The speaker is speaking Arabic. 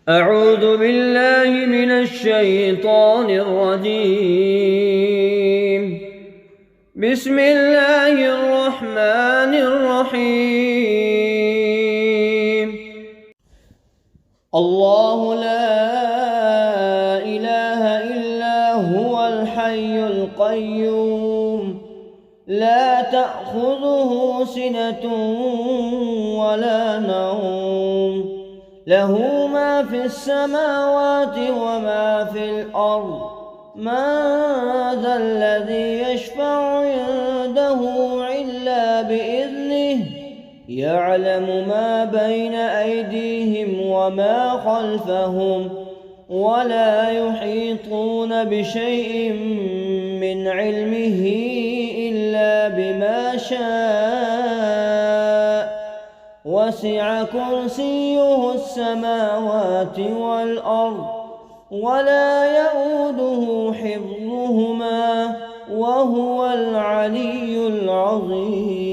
أعوذ بالله من الشيطان الرجيم. بسم الله الرحمن الرحيم. الله لا إله إلا هو الحي القيوم لا تأخذه سنة ولا نوم له ما في السماوات وما في الأرض من ذا الذي يشفع عنده إلا بإذنه يعلم ما بين أيديهم وما خلفهم ولا يحيطون بشيء من علمه إلا بما شاء وسع كرسيه السماوات والأرض ولا يئوده حفظهما وهو العلي العظيم.